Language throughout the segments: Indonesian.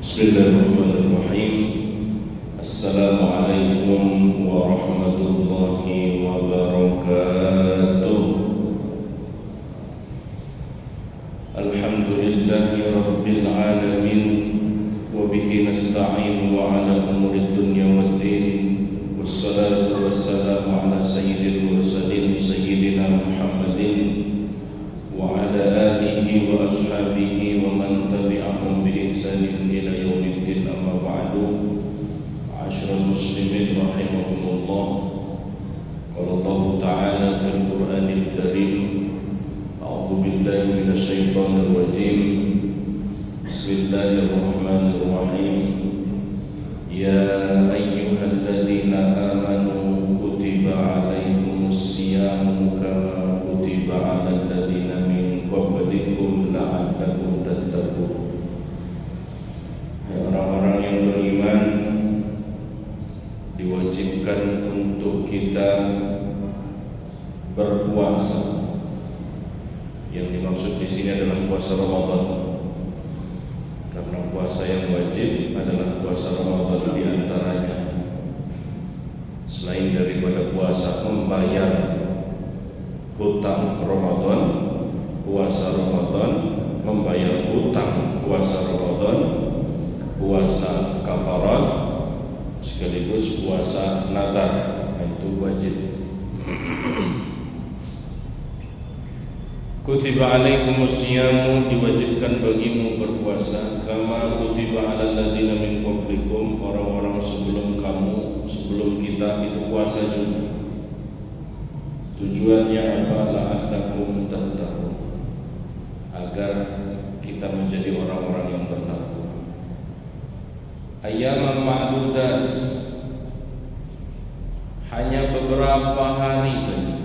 Bismillahirrahmanirrahim. Assalamualaikum warahmatullahi wabarakatuh. Alhamdulillahi rabbil alamin, wa bihi nasta'in wa ala umurid dunya waddin. Wassalatu wassalamu ala sayyidil mursalin sayyidina Muhammadin wa ala alihi wa ashabihi wa man tabi'ahum bi ihsanin ila yaumiddin, amma ba'du. Asyrul muslimin rahimahumullah. Qala Allah ta'ala fil Qur'anil Karim, a'udzu billahi minasy syaithanir rajim. Bismillahirrahmanirrahim. Ya ayyuhalladzina amanu kutiba 'alaikumus syiyamu kama kutiba 'alal ladzina min qablikum la'allakum tattaqun. Hai orang-orang yang beriman, diwajibkan untuk kita berpuasa. Yang dimaksud di sini adalah puasa Ramadan. Karena puasa yang wajib adalah puasa Ramadan di antaranya. Selain daripada puasa membayar hutang Ramadan, puasa Ramadan, membayar hutang puasa Ramadan, puasa kafarat, sekaligus puasa nadar, itu wajib. Kutiba alaikumus syiyamu, diwajibkan bagimu berpuasa, kama kutiba alal ladzina min qablikum, orang-orang sebelum kamu, sebelum kita itu puasa juga. Tujuannya apa? La'allakum tattaqun, agar kita menjadi orang-orang yang bertakwa. Ayyaman ma'dudat, hanya beberapa hari saja,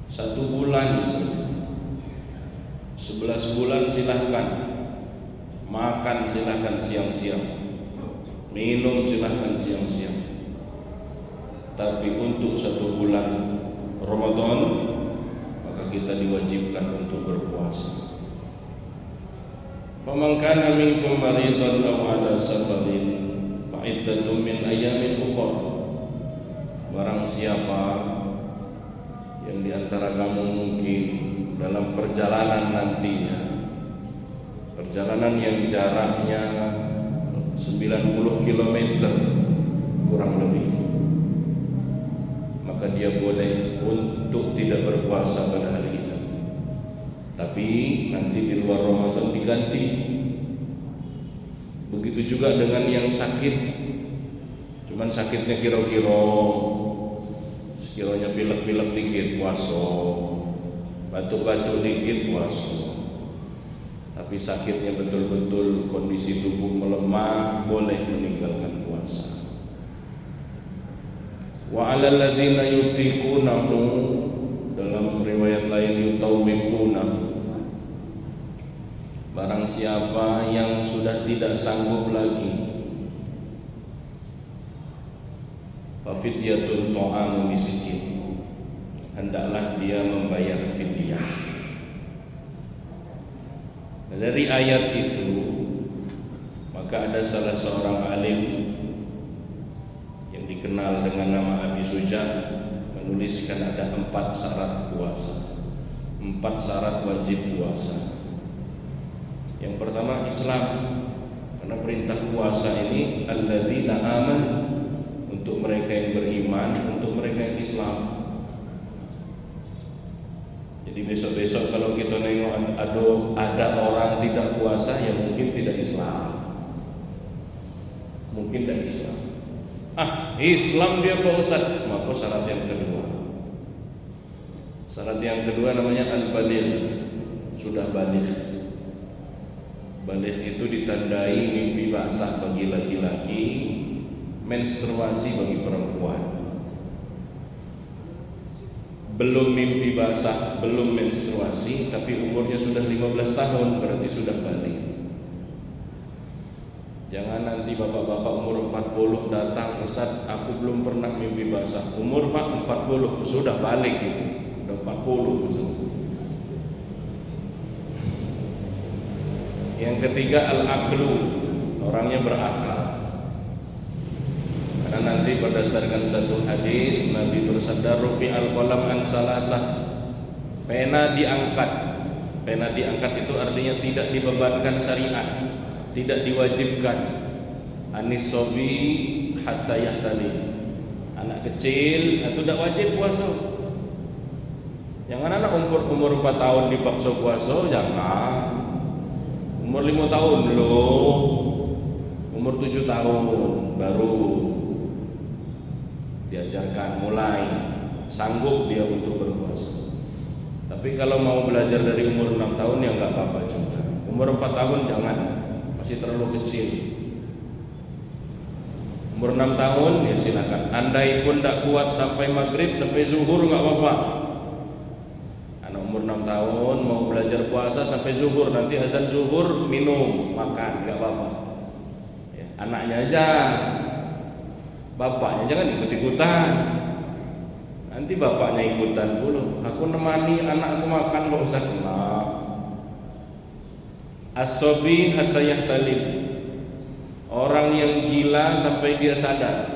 1 bulan saja. 11 bulan silahkan makan, silahkan siang-siang, minum silahkan siang-siang. Tapi untuk 1 bulan Ramadan, maka kita diwajibkan untuk berpuasa. Faman kana minkum maridan aw ala safarin fa iddatun min ayyamin ukhra. Barang siapa yang di antara kamu mungkin dalam perjalanan nantinya, perjalanan yang jaraknya 90 km kurang lebih, maka dia boleh untuk tidak berpuasa pada hari itu. Tapi nanti di luar Ramadan diganti. Begitu juga dengan yang sakit, cuman sakitnya sekiranya pilek-pilek dikit puasa, batuk-batuk dikit puasa. Tapi sakitnya betul-betul kondisi tubuh melemah, boleh meninggalkan puasa. Wa 'alal ladzina yutiqunahu, dalam riwayat lain yutawwiqunahu, barang siapa yang sudah tidak sanggup lagi, fafidyatun ta'amu miskin, hendaklah dia membayar fidyah. Dari ayat itu maka ada salah seorang alim yang dikenal dengan nama Abi Suja menuliskan ada 4 syarat puasa, 4 syarat wajib puasa. Yang pertama Islam, karena perintah puasa ini alladzina amanu, untuk mereka yang beriman, untuk mereka yang Islam. Jadi besok-besok kalau kita nengok ada orang tidak puasa, ya mungkin tidak Islam, mungkin tidak Islam. Islam dia Pak Ustaz, maka syarat yang kedua. Syarat yang kedua namanya al-baligh, sudah baligh. Baligh itu ditandai mimpi basah bagi laki-laki, menstruasi bagi perempuan. Belum mimpi basah, belum menstruasi, tapi umurnya sudah 15 tahun, berarti sudah balik. Jangan nanti bapak-bapak umur 40 datang, Ustaz, aku belum pernah mimpi basah. Umur Pak 40, sudah balik gitu. Udah 40 misalnya. Yang ketiga al-aqlu, orangnya berakal. Karena nanti berdasarkan satu hadis Nabi bersabda rufi'al qalam an salasah, pena diangkat. Pena diangkat itu artinya tidak dibebankan syariat, tidak diwajibkan. Anis sobi hatta yahtali, anak kecil itu tidak wajib puasa. Jangan anak umur 4 tahun dipaksa puasa, jangan. Umur 5 tahun belum, umur 7 tahun baru diajarkan, mulai sanggup dia untuk berpuasa. Tapi kalau mau belajar dari umur 6 tahun ya nggak apa-apa juga. Umur 4 tahun jangan, masih terlalu kecil. Umur 6 tahun ya silakan. Andai pun tidak kuat sampai maghrib, sampai zuhur nggak apa-apa. Anak umur 6 tahun mau belajar puasa sampai zuhur, nanti azan zuhur minum, makan, nggak apa-apa. Ya, anaknya aja, bapaknya jangan ikut-ikutan. Nanti bapaknya ikutan pula. Aku nemani anakku makan Pak Ustaz. Nah. As-sobi hatta yahtalib, orang yang gila sampai dia sadar.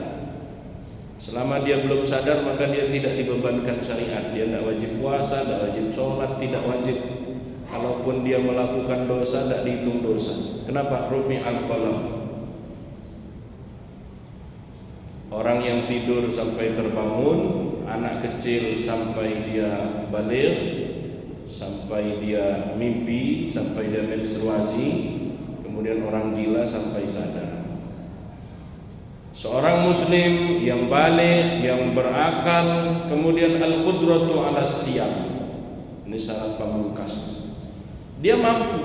Selama dia belum sadar maka dia tidak dibebankan syariat. Dia tidak wajib puasa, tidak wajib sholat, tidak wajib. Kalaupun dia melakukan dosa tidak dihitung dosa. Kenapa? Rufi'al qalam. Orang yang tidur sampai terbangun, anak kecil sampai dia baligh, sampai dia mimpi, sampai dia menstruasi, kemudian orang gila sampai sadar. Seorang muslim yang baligh, yang berakal, kemudian al-qudratu 'ala siyam. Ini syarat pamungkas. Dia mampu.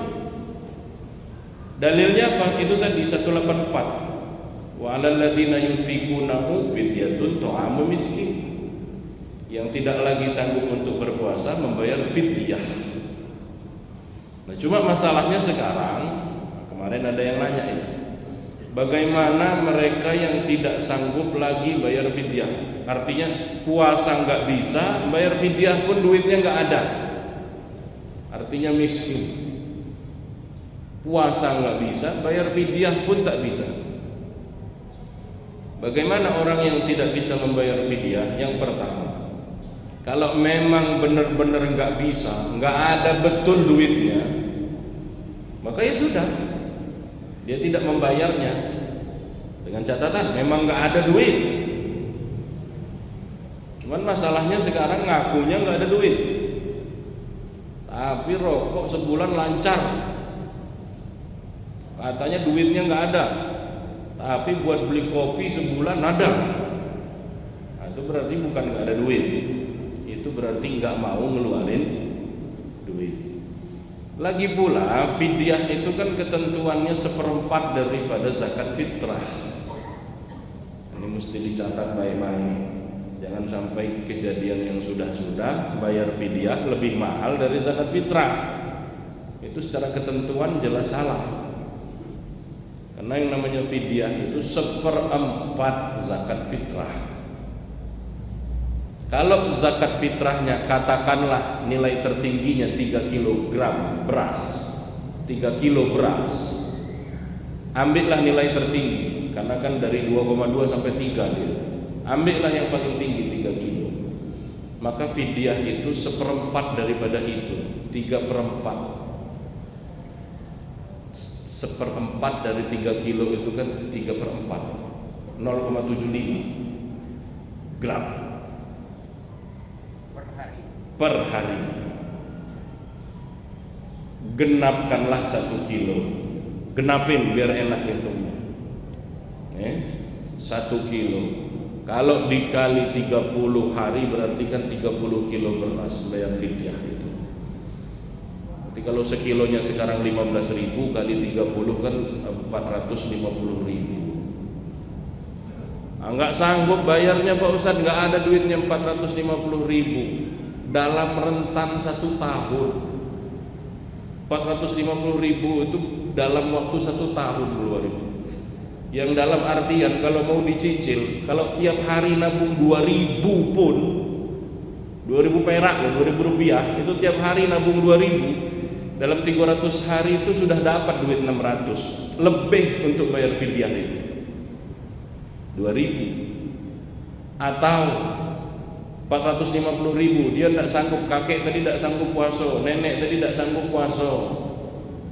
Dalilnya apa? Itu tadi 184. Wa 'alal ladzina yutiqunahu fidyatun ta'amu miskin. Yang tidak lagi sanggup untuk berpuasa membayar fidyah. Nah, cuma masalahnya sekarang, kemarin ada yang nanya itu, bagaimana mereka yang tidak sanggup lagi bayar fidyah? Artinya puasa nggak bisa, bayar fidyah pun duitnya nggak ada. Artinya miskin. Puasa nggak bisa, bayar fidyah pun tak bisa. Bagaimana orang yang tidak bisa membayar fidyah? Yang pertama, kalau memang benar-benar nggak bisa, nggak ada betul duitnya, maka ya sudah, dia tidak membayarnya. Dengan catatan memang nggak ada duit. Cuman masalahnya sekarang ngakunya nggak ada duit, tapi rokok sebulan lancar, katanya duitnya nggak ada, tapi buat beli kopi sebulan ada. Nah, itu berarti bukan nggak ada duit, itu berarti nggak mau ngeluarin duit. Lagi pula fidyah itu kan ketentuannya 1/4 daripada zakat fitrah. Ini mesti dicatat baik-baik. Jangan sampai kejadian yang sudah-sudah bayar fidyah lebih mahal dari zakat fitrah. Itu secara ketentuan jelas salah. Karena yang namanya fidyah itu 1/4 zakat fitrah. Kalau zakat fitrahnya katakanlah nilai tertingginya 3 kg beras, 3 kilo beras, ambillah nilai tertinggi, karena kan dari 2,2 sampai 3 gitu. Ambillah yang paling tinggi 3 kilo. Maka fidyah itu 1/4 daripada itu, 3/4. 1/4 dari 3 kilo itu kan 3/4, 0,75 gram per hari. Genapkanlah 1 kilo, genapin biar enak hitungnya. 1 kilo kalau dikali 30 hari berarti kan 30 kilo beras bayar fidyah itu. Jadi kalau sekilonya sekarang 15.000 kali 30 kan 450.000. Nggak sanggup bayarnya Pak Ustadz, nggak ada duitnya 450.000 dalam rentan 1 tahun. 450.000 itu dalam waktu 1 tahun keluar. Yang dalam artian kalau mau dicicil, kalau tiap hari nabung 2.000 pun, 2.000 perak, 2.000 rupiah, itu tiap hari nabung 2.000, dalam 300 hari itu sudah dapat duit 600 lebih untuk bayar fidyah itu 2.000, atau 450.000 dia tidak sanggup, kakek tadi tidak sanggup puasa, nenek tadi tidak sanggup puasa,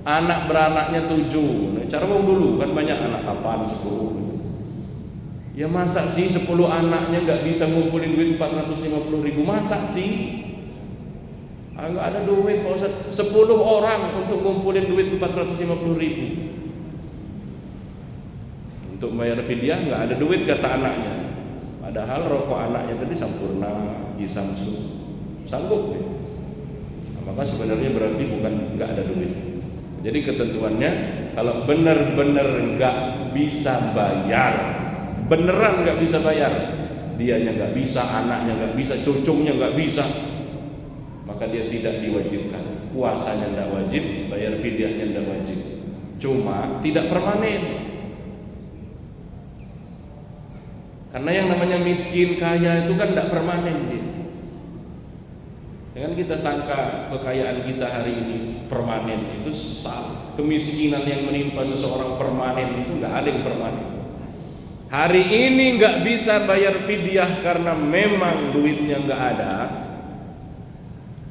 anak beranaknya 7. Nah, cara wong dulu kan banyak anak 8, 10. Ya masa sih 10 anaknya nggak bisa ngumpulin duit 450.000? Masa sih? Nggak ada duit Pak Ustaz. 10 orang untuk ngumpulin duit 450.000 untuk bayar fidyah, nggak ada duit kata anaknya. Padahal rokok anaknya tadi Sampurna, Gisamsu, sanggup ya. Maka sebenarnya berarti bukan nggak ada duit. Jadi ketentuannya kalau benar-benar nggak bisa bayar, beneran nggak bisa bayar, dianya nggak bisa, anaknya nggak bisa, cucunya nggak bisa, maka dia tidak diwajibkan. Puasanya tidak wajib, bayar fidyahnya tidak wajib, cuma tidak permanen. Karena yang namanya miskin kaya itu kan tidak permanen dia. Jangan kita sangka kekayaan kita hari ini permanen, itu salah. Kemiskinan yang menimpa seseorang permanen, itu nggak ada yang permanen. Hari ini nggak bisa bayar fidyah karena memang duitnya nggak ada.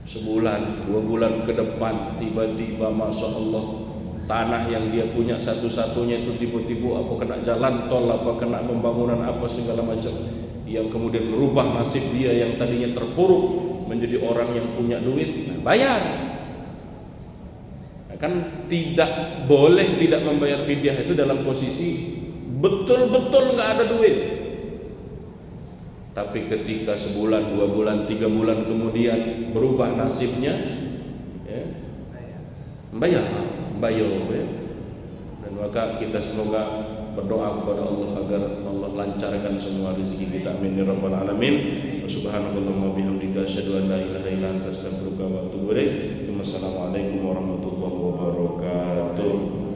Sebulan, 2 bulan ke depan tiba-tiba Masya Allah tanah yang dia punya satu-satunya itu tiba-tiba apa kena jalan tol, apa kena pembangunan apa segala macam, yang kemudian merubah nasib dia yang tadinya terpuruk menjadi orang yang punya duit. Nah, bayar. Nah, kan tidak boleh tidak membayar fidyah itu dalam posisi betul-betul nggak ada duit. Tapi ketika sebulan, 2 bulan, 3 bulan kemudian berubah nasibnya, ya, bayar ya. Dan maka kita semoga berdoa kepada Allah agar Allah lancarkan semua rezeki kita, amin ya rabbal alamin. Subhanallahumma bihamdika asyhadu an la ilaha illa anta astaghfiruka wa atubu ilaik. Wassalamualaikum warahmatullahi wabarakatuh.